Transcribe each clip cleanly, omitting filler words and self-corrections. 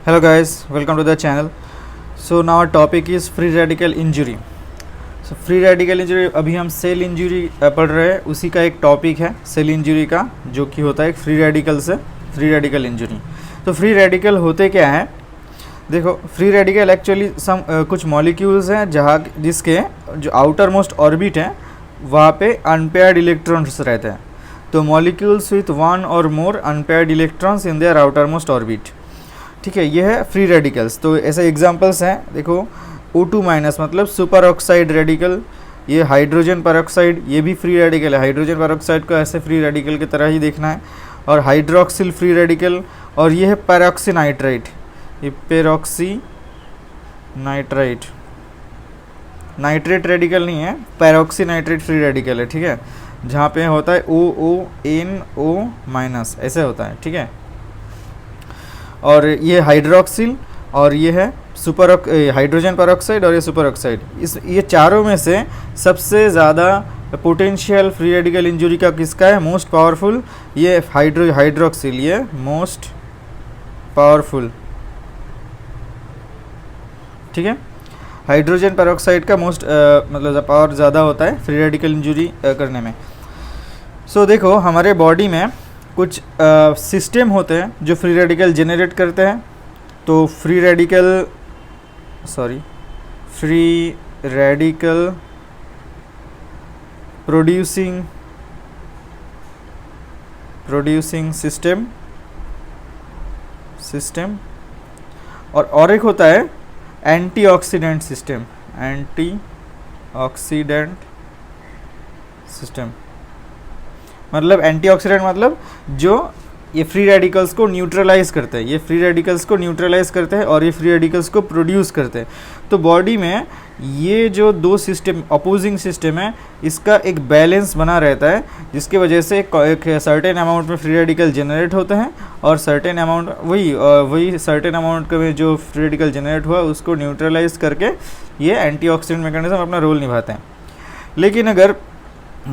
Hello guys, welcome to the channel. So now our topic is free radical injury. So free radical injury अभी हम cell injury पढ़ रहे हैं, उसी का एक टॉपिक है सेल इंजरी का, जो कि होता है फ्री रेडिकल से फ्री रेडिकल इंजरी. तो फ्री रेडिकल होते क्या हैं? देखो, फ्री रेडिकल एक्चुअली कुछ मॉलिक्यूल्स हैं जहाँ जिसके जो आउटर मोस्ट ऑर्बिट है वहाँ पे अनपेयर्ड इलेक्ट्रॉन्स रहते हैं. तो molecules with one or more unpaired electrons in their outermost orbit. ठीक है, ये है फ्री रेडिकल्स. तो ऐसे एग्जांपल्स हैं, देखो O2 माइनस मतलब सुपर ऑक्साइड रेडिकल, ये हाइड्रोजन पेरोक्साइड, ये भी फ्री रेडिकल है. हाइड्रोजन पेरोक्साइड को ऐसे फ्री रेडिकल की तरह ही देखना है. और हाइड्रोक्सिल फ्री रेडिकल, और ये है पेरोक्सीनाइट्राइट, ये पेरोक्सीनाइट्राइट, नाइट्रेट रेडिकल नहीं है, पेरोक्सीनाइट्रेट फ्री रेडिकल है. ठीक है, जहाँ पे होता है OONO माइनस ऐसे होता है. ठीक है, और ये हाइड्रोक्सिल, और ये है सुपर हाइड्रोजन पेरोक्साइड, और ये सुपर ऑक्साइड. ये चारों में से सबसे ज़्यादा पोटेंशियल फ्री रेडिकल इंजरी का किसका है, मोस्ट पावरफुल? ये हाइड्रोक्सिल, ये मोस्ट पावरफुल. ठीक है, हाइड्रोजन पेरोक्साइड का मोस्ट मतलब पावर ज़्यादा होता है फ्री रेडिकल इंजरी करने में. सो देखो, हमारे बॉडी में कुछ सिस्टम होते हैं जो फ्री रेडिकल जनरेट करते हैं. तो फ्री रेडिकल प्रोड्यूसिंग सिस्टम और एक होता है एंटीऑक्सीडेंट सिस्टम. मतलब एंटीऑक्सीडेंट मतलब जो ये फ्री रेडिकल्स को न्यूट्रलाइज करते हैं, और ये फ्री रेडिकल्स को प्रोड्यूस करते हैं. तो बॉडी में ये जो दो सिस्टम अपोजिंग सिस्टम है, इसका एक बैलेंस बना रहता है, जिसकी वजह से एक सर्टेन अमाउंट में फ्री रेडिकल जनरेट होते हैं, और सर्टेन अमाउंट वही सर्टेन अमाउंट में जो फ्री रेडिकल जनरेट हुआ उसको न्यूट्रलाइज करके ये एंटीऑक्सीडेंट मैकेनिज्म अपना रोल निभाते हैं. लेकिन अगर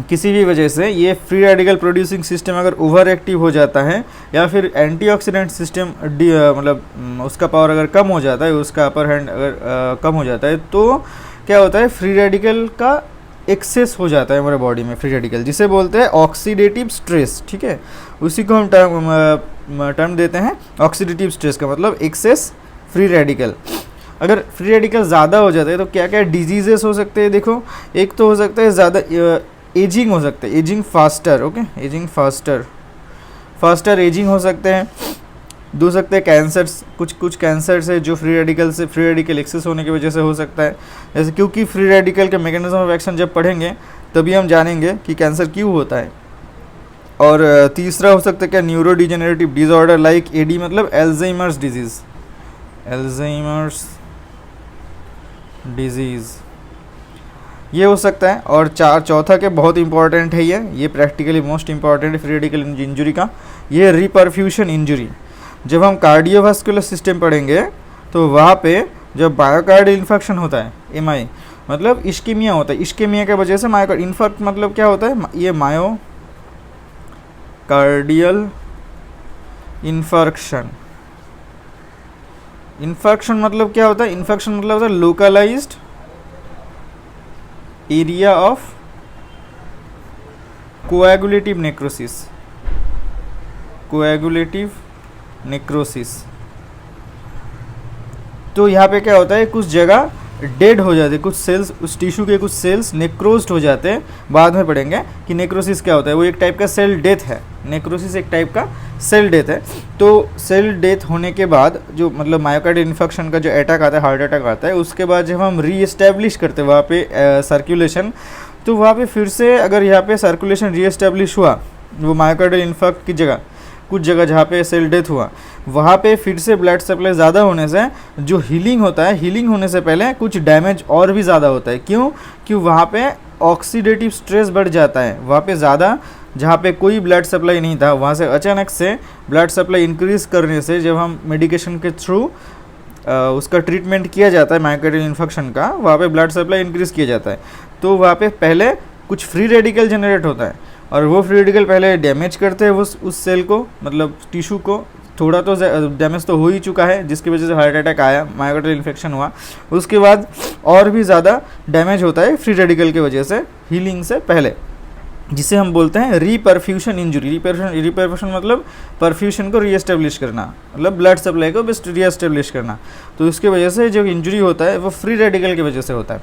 किसी भी वजह से ये फ्री रेडिकल प्रोड्यूसिंग सिस्टम अगर ओवर एक्टिव हो जाता है, या फिर एंटीऑक्सीडेंट सिस्टम मतलब उसका पावर अगर कम हो जाता है, उसका अपर हैंड अगर कम हो जाता है, तो क्या होता है, फ्री रेडिकल का एक्सेस हो जाता है हमारे बॉडी में. फ्री रेडिकल जिसे बोलते हैं ऑक्सीडेटिव स्ट्रेस. ठीक है, उसी को हम टर्म देते हैं ऑक्सीडेटिव स्ट्रेस का मतलब एक्सेस फ्री रेडिकल. अगर फ्री रेडिकल ज़्यादा हो जाता है तो क्या क्या डिजीजेस हो सकते हैं? देखो, एक तो हो सकता है ज़्यादा एजिंग हो सकता है, ageing faster. Okay, ageing faster ageing हो सकते हैं. दो सकते हैं कैंसर्स, कुछ कैंसर्स है जो फ्री रेडिकल एक्सेस होने की वजह से हो सकता है. जैसे क्योंकि फ्री रेडिकल के मैकेनिज्म ऑफ एक्शन जब पढ़ेंगे तभी हम जानेंगे कि कैंसर क्यों होता है. और तीसरा हो सकता है क्या, neuro degenerative disorder like AD मतलब एल्जाइमर्स डिजीज़, ये हो सकता है. और चौथा के बहुत इंपॉर्टेंट है, ये प्रैक्टिकली मोस्ट इंपॉर्टेंट है फ्री रेडिकल इंजरी का, ये रिपरफ्यूशन इंजरी. जब हम कार्डियोवास्कुलर सिस्टम पढ़ेंगे तो वहाँ पे जब मायोकार्डियल इन्फेक्शन होता है, MI मतलब इश्केमिया होता है, इश्केमिया की वजह से मायोकार्ड इन्फेक्ट मतलब क्या होता है, ये मायोकार्डियल इन्फेक्शन मतलब क्या होता है, इन्फेक्शन मतलब होता है localised area of coagulative necrosis. तो यहाँ पे क्या होता है, कुछ जगह डेड हो जाते हैं, कुछ सेल्स, उस टिश्यू के कुछ सेल्स नेक्रोस्ड हो जाते हैं. बाद में पढ़ेंगे कि नेक्रोसिस क्या होता है. वो एक टाइप का सेल डेथ है, नेक्रोसिस एक टाइप का सेल डेथ है. तो सेल डेथ होने के बाद जो मतलब मायोकार्डियल इन्फेक्शन का जो अटैक आता है, हार्ट अटैक आता है, उसके बाद जब हम रीएस्टैब्लिश करते हैं वहाँ पे सर्कुलेशन, तो वहाँ पे फिर से अगर यहाँ पे सर्कुलेशन रीएस्टैब्लिश हुआ, वो मायोकार्डियल इन्फेक्ट की जगह कुछ जगह जहाँ पे सेल डेथ हुआ, वहाँ पे फिर से ब्लड सप्लाई ज़्यादा होने से जो हीलिंग होता है, हीलिंग होने से पहले कुछ डैमेज और भी ज़्यादा होता है. क्यों? क्यों वहाँ पे ऑक्सीडेटिव स्ट्रेस बढ़ जाता है. वहाँ पे ज़्यादा, जहाँ पे कोई ब्लड सप्लाई नहीं था, वहाँ से अचानक से ब्लड सप्लाई इंक्रीज़ करने से जब हम मेडिकेशन के थ्रू उसका ट्रीटमेंट किया जाता है मायोकार्डियल इन्फेक्शन का, वहाँ पे ब्लड सप्लाई इंक्रीज़ किया जाता है. तो वहाँ पे पहले कुछ फ्री रेडिकल जनरेट होता है, और वो फ्री रेडिकल पहले डैमेज करते हैं उस सेल को, मतलब टिश्यू को, थोड़ा तो डैमेज तो हो ही चुका है, जिसकी वजह से हार्ट अटैक आया, मायोकार्डियल इन्फेक्शन हुआ। उसके बाद और भी ज़्यादा डैमेज होता है फ्री रेडिकल की वजह से हीलिंग से पहले, जिसे हम बोलते हैं रीपरफ्यूशन इंजरी। रीपरफ्यूशन मतलब परफ्यूशन को रीएस्टेब्लिश करना, मतलब ब्लड सप्लाई को बेस्ट रीएस्टेब्लिश करना। तो उसकी वजह से जो इंजरी होता है वो फ्री रेडिकल की वजह से होता है।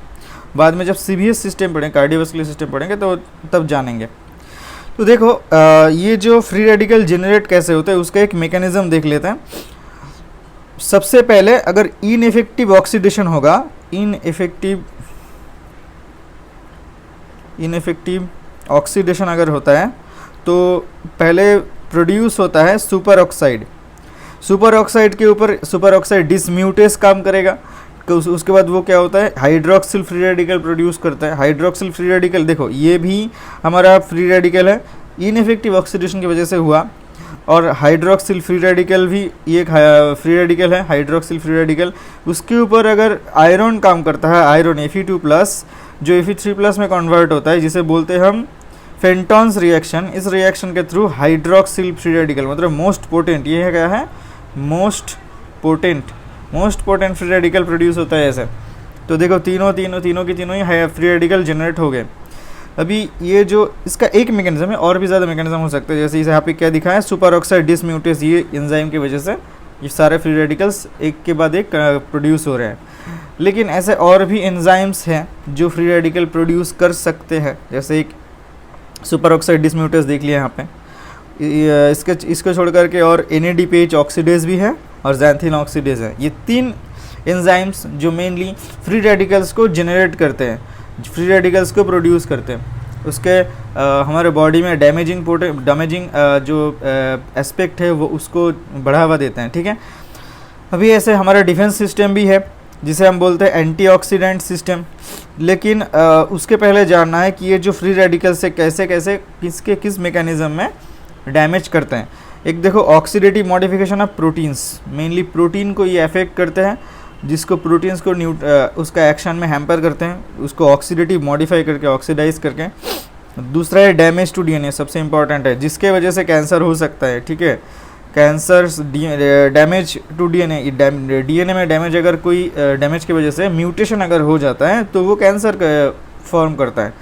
बाद में जब सीवीएस सिस्टम पढ़ें, कार्डियोवास्कुलर सिस्टम पढ़ेंगे तो तब जानेंगे। तो देखो ये जो फ्री रेडिकल जनरेट कैसे होता है उसका एक मैकेनिज्म देख लेते हैं। सबसे पहले अगर इनइफेक्टिव ऑक्सीडेशन होगा, इनइफेक्टिव ऑक्सीडेशन अगर होता है तो पहले प्रोड्यूस होता है सुपर ऑक्साइड। सुपर ऑक्साइड के ऊपर सुपर ऑक्साइड डिसम्यूटेस काम करेगा, तो उसके बाद वो क्या होता है, हाइड्रोक्सिल फ्री रेडिकल प्रोड्यूस करता है। हाइड्रोक्सिल फ्री रेडिकल देखो ये भी हमारा फ्री रेडिकल है, इनइफेक्टिव ऑक्सीडेशन की वजह से हुआ। और हाइड्रोक्सिल फ्री रेडिकल भी ये एक फ्री रेडिकल है, हाइड्रोक्सिल फ्री रेडिकल। उसके ऊपर अगर आयरन काम करता है, आयरन Fe2+, जो Fe3+ में कन्वर्ट होता है, जिसे बोलते हैं हम फेंटॉन्स रिएक्शन। इस रिएक्शन के थ्रू हाइड्रोक्सिल फ्री रेडिकल मतलब मोस्ट पोटेंट, ये है क्या है, most potent free radical produce होता है ऐसे। तो देखो तीनों की तीनों ही फ्री रेडिकल जनरेट हो गए। अभी ये जो इसका एक मैकेनिज्म है, और भी ज़्यादा मैकेनिज्म हो सकते हैं, जैसे इसे यहाँ पे क्या दिखा है, सुपर ऑक्साइड डिसम्यूटेस। ये एंजाइम की वजह से ये सारे फ्री रेडिकल्स एक के बाद एक प्रोड्यूस हो रहे हैं। लेकिन ऐसे और भी एंजाइम्स हैं जो फ्री रेडिकल प्रोड्यूस कर सकते हैं, जैसे एक सुपर ऑक्साइड डिसम्यूटेस देख लिया यहाँ पे। इसको छोड़ करके और NADPH ऑक्सीडेज भी है और ज़ैंथीन ऑक्सीडेज है। ये 3 एंजाइम्स जो मेनली फ्री रेडिकल्स को जनरेट करते हैं, फ्री रेडिकल्स को प्रोड्यूस करते हैं। उसके हमारे बॉडी में डैमेजिंग जो एस्पेक्ट है वो उसको बढ़ावा देते हैं, ठीक है। अभी ऐसे हमारा डिफेंस सिस्टम भी है जिसे हम बोलते हैं एंटीऑक्सीडेंट सिस्टम। लेकिन उसके पहले जानना है कि ये जो फ्री रेडिकल से कैसे किस मैकेनिज्म में डैमेज करते हैं। एक देखो oxidative modification of proteins, mainly protein को ये अफेक्ट करते हैं, जिसको प्रोटीन्स को उसका एक्शन में हैम्पर करते हैं, उसको ऑक्सीडेटिव मॉडिफाई करके, ऑक्सीडाइज करके। दूसरा है डैमेज टू DNA, सबसे इंपॉर्टेंट है, जिसके वजह से कैंसर हो सकता है, ठीक है। कैंसर डैमेज टू DNA में डैमेज, अगर कोई डैमेज की वजह से म्यूटेशन अगर हो जाता है तो वो कैंसर फॉर्म करता है,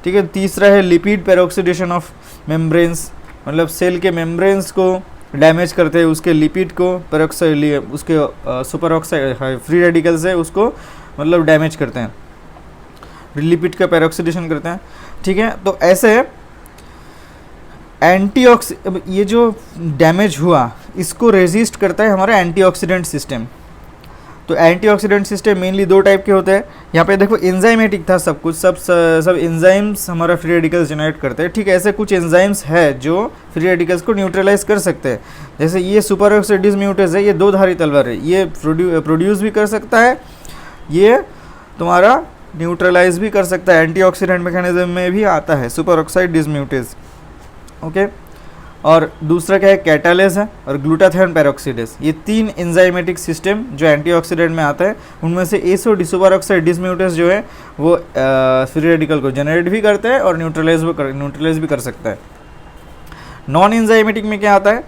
ठीक है। तीसरा है लिपिड पेरोक्सीडेशन ऑफ मेम्ब्रेन्स, मतलब सेल के मेम्ब्रेन्स को डैमेज करते हैं, उसके लिपिड को पेरोक्साइड, उसके सुपर ऑक्साइड फ्री रेडिकल से उसको मतलब डैमेज करते हैं, लिपिड का पेरोक्सीडेशन करते हैं, ठीक है। तो ऐसे ये जो डैमेज हुआ इसको रेजिस्ट करता है हमारा एंटीऑक्सीडेंट सिस्टम। तो एंटीऑक्सीडेंट सिस्टम मेनली 2 टाइप के होते हैं। यहाँ पे देखो एंजाइमेटिक था सब कुछ, सब एंजाइम्स हमारा फ्री रेडिकल्स जनरेट करते हैं, ठीक है। ऐसे कुछ एंजाइम्स है जो फ्री रेडिकल्स को न्यूट्रलाइज कर सकते हैं। जैसे ये सुपर ऑक्साइड डिसम्यूटेस है, ये 2 धारी तलवार है, ये प्रोड्यूस भी कर सकता है, ये तुम्हारा न्यूट्रलाइज भी कर सकता है, एंटीऑक्सीडेंट मैकेनिज्म में भी आता है सुपर ऑक्साइड डिसम्यूटेस, ओके। और दूसरा क्या है, कैटालेज है और ग्लूटाथियोन पेरोक्सीडेज। ये 3 एंजाइमेटिक सिस्टम जो एंटीऑक्सीडेंट में आता है, उनमें से एसओडी सुपर ऑक्साइड डिसम्यूटेस जो है वो फ्री रेडिकल को जनरेट भी करता है और न्यूट्रलाइज भी कर सकता है। नॉन एंजाइमेटिक में क्या आता है,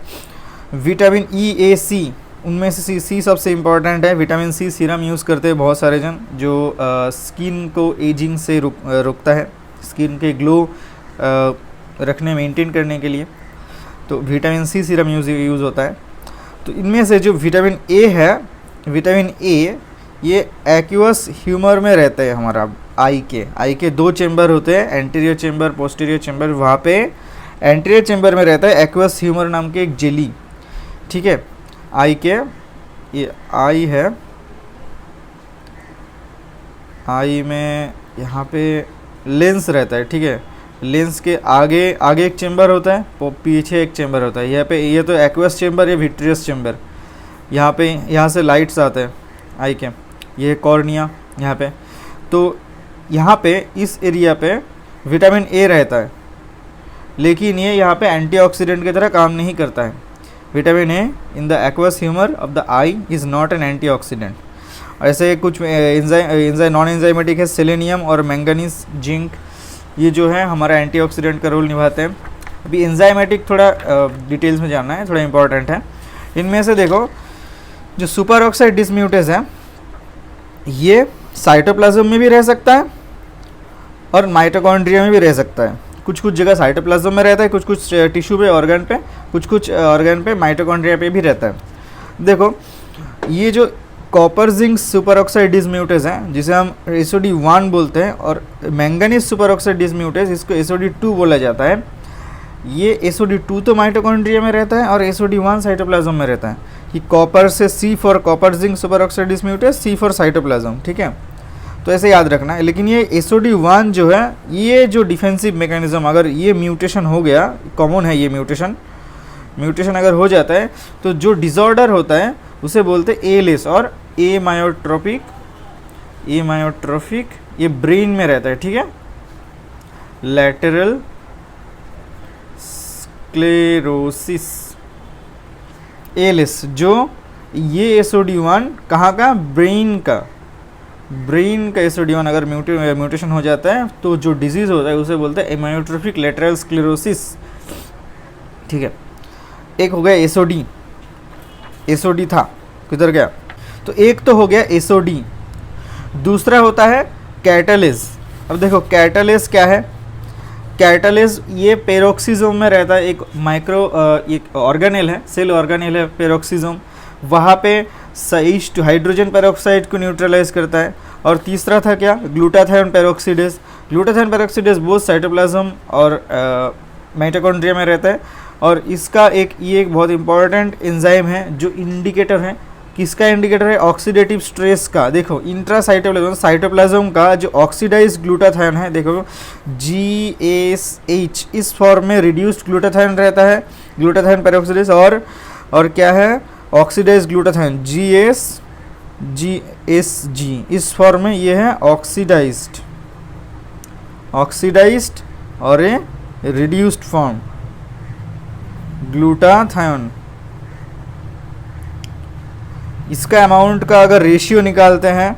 विटामिन E, A, C, उनमें से सी सबसे इम्पॉर्टेंट है। विटामिन C सीरम यूज़ करते हैं बहुत सारे जन, जो स्किन को एजिंग से रोकता है, स्किन के ग्लो रखने, मेंटेन करने के लिए। तो विटामिन C सीरम यूज़ होता है। तो इनमें से जो विटामिन A है, विटामिन A ये एक्वस ह्यूमर में रहता है हमारा आई के 2 चेंबर होते हैं, एंटीरियर चेंबर, पोस्टीरियर चेंबर। वहाँ पे एंटीरियर चेंबर में रहता है एक्वस ह्यूमर नाम के एक जेली, ठीक है। ये आई है, आई में यहाँ पे लेंस रहता है, ठीक है। लेंस के आगे एक चेंबर होता है, पीछे एक चेंबर होता है। यहाँ पे ये तो एक्वस चेंबर, ये विट्रियस चेंबर। यहाँ से लाइट्स आते हैं आई के, ये कॉर्निया यहाँ पे। तो यहाँ पे इस एरिया पे विटामिन A रहता है, लेकिन ये यहाँ पे एंटीऑक्सीडेंट की तरह काम नहीं करता है। Vitamin A in the aqueous humour of the I is not an antioxidant. ऐसे कुछ नॉन एंजाइमेटिक है, सेलेनियम और मैंगनीज, जिंक, ये जो है हमारा एंटीऑक्सीडेंट का रोल निभाते हैं। अभी एंजाइमेटिक थोड़ा डिटेल्स में जानना है, थोड़ा इंपॉर्टेंट है, इनमें से देखो जो सुपर ऑक्साइड डिसम्यूटेज है ये साइटोप्लाज्म में भी रह सकता है और माइटोकॉन्ड्रिया में भी रह सकता है। कुछ कुछ जगह साइटोप्लाज्म में रहता है, कुछ कुछ टिश्यू पे, ऑर्गन पे, कुछ कुछ ऑर्गन पे, माइटोकॉन्ड्रिया पे भी रहता है। देखो ये जो copper zinc super oxide dismutase है जिसे हम SOD1 बोलते हैं, और मैंगनीज सुपर ऑक्साइड डिसम्यूटेज इसको SOD2 बोला जाता है। ये SOD2 तो माइटोकॉन्ड्रिया में रहता है और SOD1 साइटोप्लाज्म में रहता है। कि कॉपर से C for copper zinc super oxide dismutase, C for cytoplasm, ठीक है, तो ऐसे याद रखना है। लेकिन ये SOD1 जो है ये जो डिफेंसिव मैकेनिज्म, अगर ये म्यूटेशन हो गया, कॉमन है ये म्यूटेशन अगर हो जाता है तो जो डिसऑर्डर होता है उसे बोलते हैं एलिस और एमायोट्रोपिक। ये ब्रेन में रहता है, ठीक है, लैटरल स्क्लेरोसिस एलिस। जो ये SOD1 कहाँ का, ब्रेन का SOD1 अगर म्यूटेशन हो जाता है तो जो डिजीज़ होता है उसे बोलते हैं एमायोट्रोफिक लैटरल स्क्लेरोसिस, ठीक है। एक हो गया SOD था, किधर गया, तो एक तो हो गया SOD। दूसरा होता है कैटालिस। अब देखो कैटालिस क्या है, कैटालिस ये पेरोक्सिसोम में रहता है, एक ऑर्गेनेल है, सेल ऑर्गेनेल है पेरोक्सिसोम, वहाँ पे हाइड्रोजन पेरोक्साइड को न्यूट्रलाइज करता है। और तीसरा था क्या, ग्लूटाथायोन पेरोक्सीडेज बोथ साइटोप्लाज्म और माइटोकॉन्ड्रिया में रहता है। और इसका ये एक बहुत इंपॉर्टेंट एंजाइम है जो इंडिकेटर है, किसका इंडिकेटर है, ऑक्सीडेटिव स्ट्रेस का। देखो इंट्रासाइटोप्लाज्म साइटोप्लाज्म का जो ऑक्सीडाइज ग्लूटाथायोन है, देखो GASH, इस फॉर्म में रिड्यूस्ड ग्लूटाथायोन रहता है, ग्लूटाथायोन पेरोक्सीडेज, और क्या है ऑक्सीडाइज ग्लूटाथायोन GSG, इस फॉर्म में ये है ऑक्सीडाइज्ड और ए रिड्यूस्ड फॉर्म ग्लूटाथायोन। इसका अमाउंट का अगर रेशियो निकालते हैं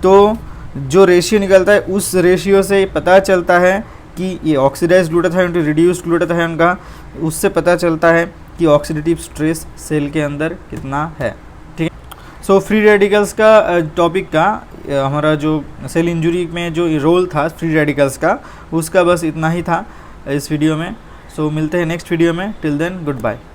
तो जो रेशियो निकलता है उस रेशियो से पता चलता है कि ये oxidised glutathione to reduced glutathione का, उससे पता चलता है कि ऑक्सीडेटिव स्ट्रेस सेल के अंदर कितना है, ठीक है। सो फ्री रेडिकल्स का टॉपिक का हमारा जो सेल इंजरी में जो रोल था फ्री रेडिकल्स का, उसका बस इतना ही था इस वीडियो में। सो मिलते हैं नेक्स्ट वीडियो में, टिल देन गुड बाय।